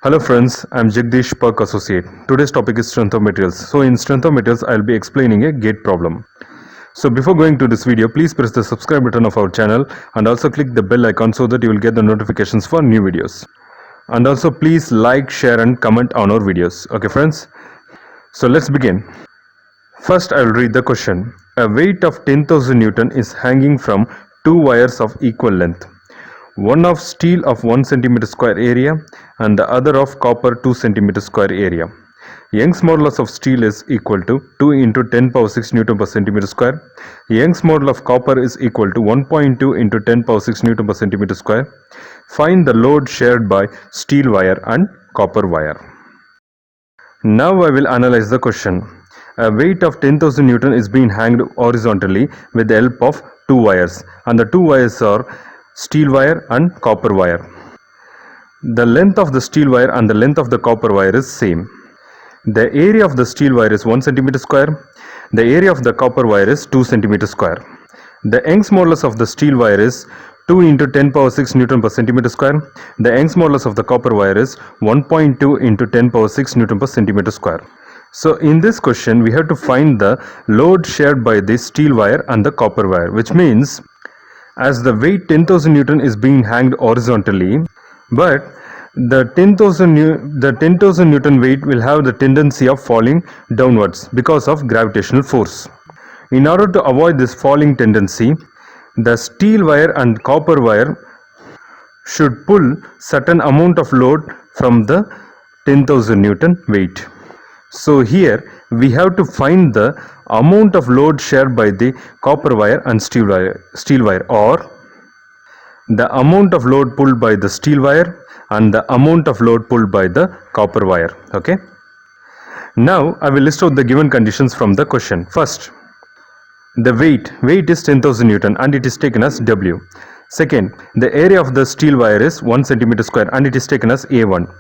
Hello friends, I am Jagdish Park Associate. Today's topic is strength of materials. So in strength of materials, I will be explaining a gate problem. So before going to this video, please press the subscribe button of our channel and also click the bell icon so that you will get the notifications for new videos. And also please like, share and comment on our videos. Okay friends? So let's begin. First I will read the question. A weight of 10,000 Newton is hanging from two wires of equal length. One of steel of 1 cm square area and the other of copper 2 cm square area. Young's modulus of steel is equal to 2 into 10 power 6 Newton per centimeter square. Young's modulus of copper is equal to 1.2 into 10 power 6 Newton per centimeter square. Find the load shared by steel wire and copper wire. Now I will analyze the question. A weight of 10,000 Newton is being hanged horizontally with the help of two wires, and the two wires are steel wire and copper wire. The length of the steel wire and the length of the copper wire is same. The area of the steel wire is 1 cm square. The area of the copper wire is 2 cm square. The Young's modulus of the steel wire is 2 into 10 power 6 Newton per centimeter square. The Young's modulus of the copper wire is 1.2 into 10 power 6 Newton per centimeter square. So in this question we have to find the load shared by the steel wire and the copper wire, which means as the weight 10,000 Newton is being hanged horizontally, but the 10,000 Newton weight will have the tendency of falling downwards because of gravitational force. In order to avoid this falling tendency, the steel wire and copper wire should pull certain amount of load from the 10,000 Newton weight. So here we have to find the amount of load shared by the copper wire and steel wire, or the amount of load pulled by the steel wire and the amount of load pulled by the copper wire. Okay. Now I will list out the given conditions from the question. First, the weight is 10,000 Newton and it is taken as W. Second, the area of the steel wire is 1 cm square and it is taken as A1.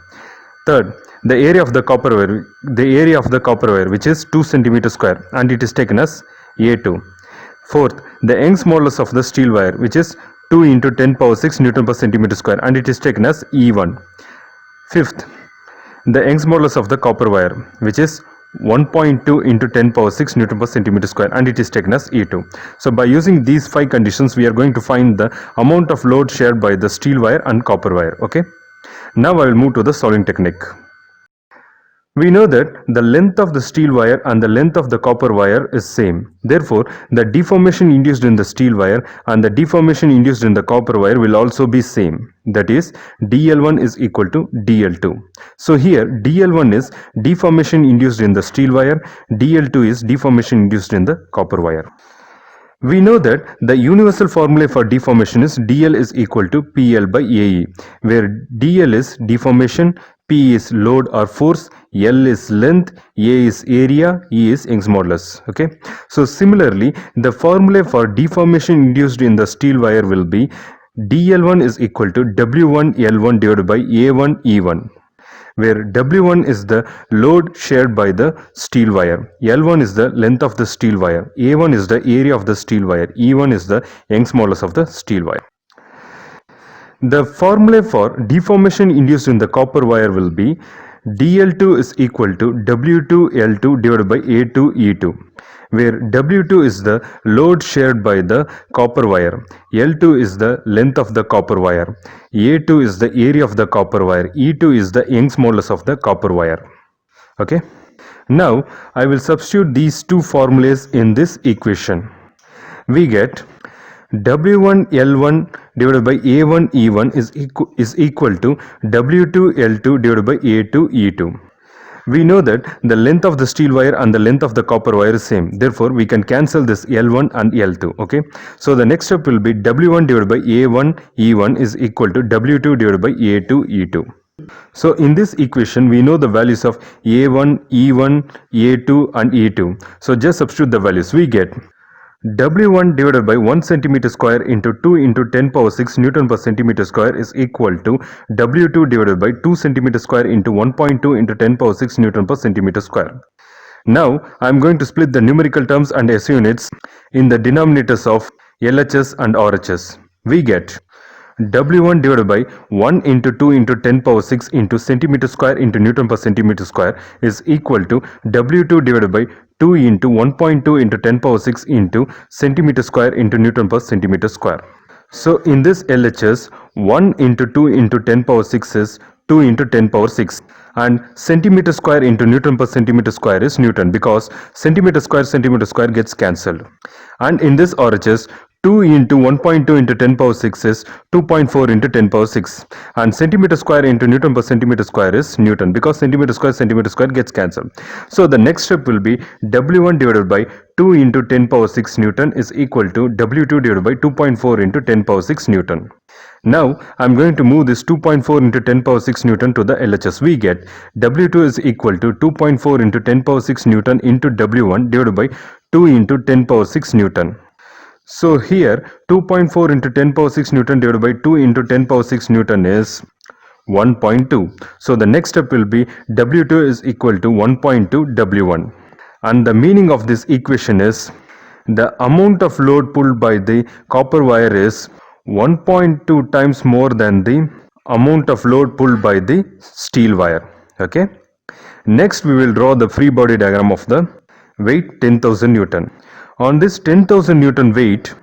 Third, the area of the copper wire, which is 2 cm square and it is taken as A2. Fourth, the Young's modulus of the steel wire, which is 2 into 10 power 6 Newton per centimeter square and it is taken as E1. Fifth, the Young's modulus of the copper wire, which is 1.2 into 10 power 6 Newton per centimeter square and it is taken as E2. So by using these 5 conditions we are going to find the amount of load shared by the steel wire and copper wire. Okay. Now I will move to the solving technique. We know that the length of the steel wire and the length of the copper wire is same. Therefore, the deformation induced in the steel wire and the deformation induced in the copper wire will also be same. That is, DL1 is equal to DL2. So here DL1 is deformation induced in the steel wire, DL2 is deformation induced in the copper wire. We know that the universal formula for deformation is dl is equal to PL by AE, where dl is deformation, P is load or force, L is length, A is area, E is Young's modulus. Okay. So similarly, the formula for deformation induced in the steel wire will be dl1 is equal to W1 L1 divided by A1 E1, where W1 is the load shared by the steel wire, L1 is the length of the steel wire, A1 is the area of the steel wire, E1 is the Young's modulus of the steel wire. The formula for deformation induced in the copper wire will be DL2 is equal to W2 L2 divided by A2 E2, where W2 is the load shared by the copper wire, L2 is the length of the copper wire, A2 is the area of the copper wire, E2 is the Young's modulus of the copper wire. Okay. Now I will substitute these two formulas in this equation. We get W1 L1 divided by A1 E1 is equal to W2 L2 divided by A2 E2. We know that the length of the steel wire and the length of the copper wire is same. Therefore, we can cancel this L1 and L2. Okay. So the next step will be W1 divided by A1 E1 is equal to W2 divided by A2 E2. So in this equation, we know the values of A1, E1, A2 and E2. So just substitute the values. We get W1 divided by 1 cm square into 2 into 10 power 6 Newton per centimeter square is equal to W2 divided by 2 cm square into 1.2 into 10 power 6 Newton per centimeter square. Now I am going to split the numerical terms and SI units in the denominators of LHS and RHS. We get W1 divided by 1 into 2 into 10 power 6 into centimeter square into Newton per centimeter square is equal to W2 divided by 2 into 1.2 into 10 power 6 into centimeter square into Newton per centimeter square. So in this LHS, 1 into 2 into 10 power 6 is 2 into 10 power 6, and centimeter square into Newton per centimeter square is Newton, because centimeter square gets cancelled. And in this RHS, 2 into 1.2 into 10 power 6 is 2.4 into 10 power 6, and centimeter square into Newton per centimeter square is Newton, because centimeter square gets cancelled. So the next step will be W1 divided by 2 into 10 power 6 Newton is equal to W2 divided by 2.4 into 10 power 6 Newton. Now I am going to move this 2.4 into 10 power 6 Newton to the LHS. We get W2 is equal to 2.4 into 10 power 6 Newton into W1 divided by 2 into 10 power 6 Newton. So here 2.4 into 10 power 6 Newton divided by 2 into 10 power 6 Newton is 1.2. So the next step will be W2 is equal to 1.2 W1. And the meaning of this equation is the amount of load pulled by the copper wire is 1.2 times more than the amount of load pulled by the steel wire. Okay. Next we will draw the free body diagram of the weight 10,000 Newton. On this 10,000 Newton weight,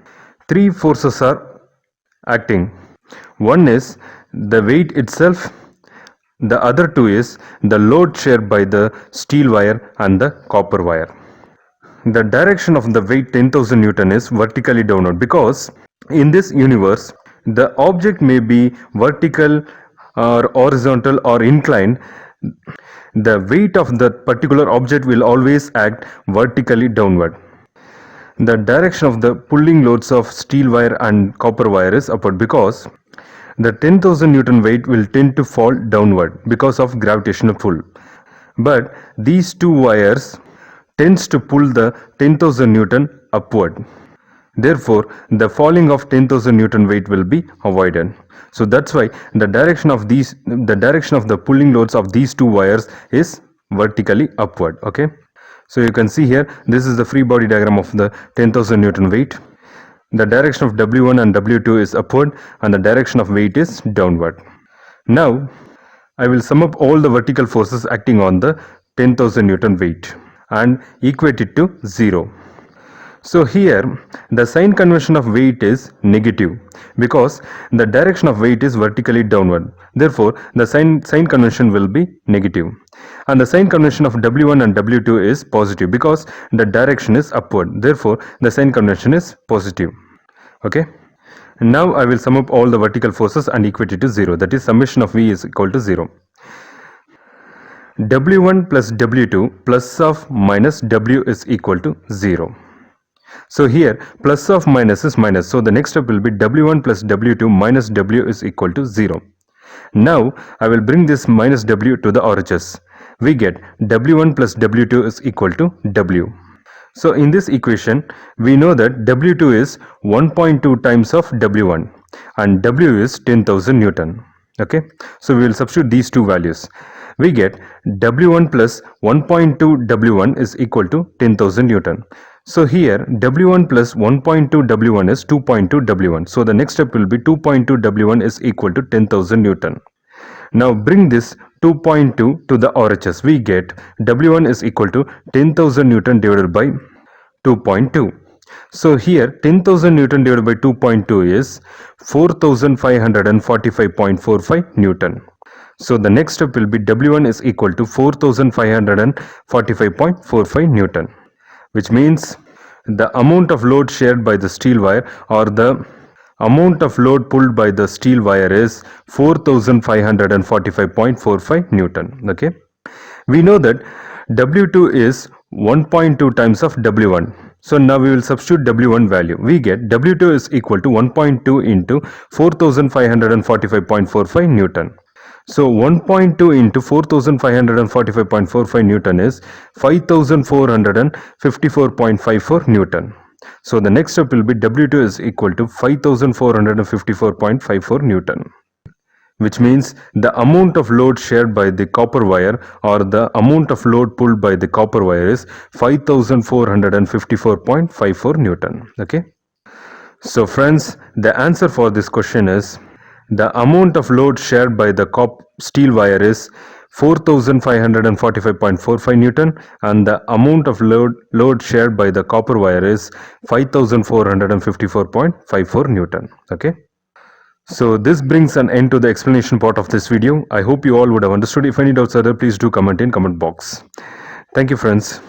three forces are acting. One is the weight itself, the other two is the load shared by the steel wire and the copper wire. The direction of the weight 10,000 Newton is vertically downward, because in this universe the object may be vertical or horizontal or inclined. The weight of that particular object will always act vertically downward. The direction of the pulling loads of steel wire and copper wire is upward, because the 10,000 Newton weight will tend to fall downward because of gravitational pull. But these two wires tends to pull the 10,000 Newton upward. Therefore, the falling of 10,000 Newton weight will be avoided. So that's why the direction of the pulling loads of these two wires is vertically upward. Okay. So you can see here, this is the free body diagram of the 10,000 Newton weight. The direction of W1 and W2 is upward and the direction of weight is downward. Now I will sum up all the vertical forces acting on the 10,000 Newton weight and equate it to 0. So here the sign convention of weight is negative, because the direction of weight is vertically downward. Therefore the sign convention will be negative. And the sign convention of W1 and W2 is positive, because the direction is upward. Therefore the sign convention is positive. Okay. Now I will sum up all the vertical forces and equate it to 0. That is, summation of V is equal to 0. W1 plus W2 plus of minus W is equal to 0. So here plus of minus is minus. So the next step will be W1 plus W2 minus W is equal to 0. Now I will bring this minus W to the RHS. We get W1 plus W2 is equal to W. So in this equation we know that W2 is 1.2 times of W1 and W is 10,000 Newton. Okay. So we will substitute these two values. We get W1 plus 1.2 W1 is equal to 10,000 Newton. So here W1 plus 1.2 W1 is 2.2 W1. So the next step will be 2.2 W1 is equal to 10,000 Newton. Now bring this 2.2 to the RHS. We get W1 is equal to 10,000 Newton divided by 2.2. So here 10,000 Newton divided by 2.2 is 4,545.45 Newton. So the next step will be W1 is equal to 4,545.45 Newton, which means the amount of load shared by the steel wire or the amount of load pulled by the steel wire is 4,545.45 Newton. Okay. We know that W2 is 1.2 times of W1. So now we will substitute W1 value. We get W2 is equal to 1.2 into 4,545.45 Newton. So 1.2 into 4,545.45 Newton is 5,454.54 Newton. So the next step will be W2 is equal to 5,454.54 Newton, which means the amount of load shared by the copper wire or the amount of load pulled by the copper wire is 5,454.54 Newton. Okay. So friends, the answer for this question is The amount of load shared by the steel wire is 4545.45 Newton, and the amount of load shared by the copper wire is 5454.54 Newton. Okay. So this brings an end to the explanation part of this video. I hope you all would have understood. If any doubts are there, please do comment in comment box. Thank you, friends.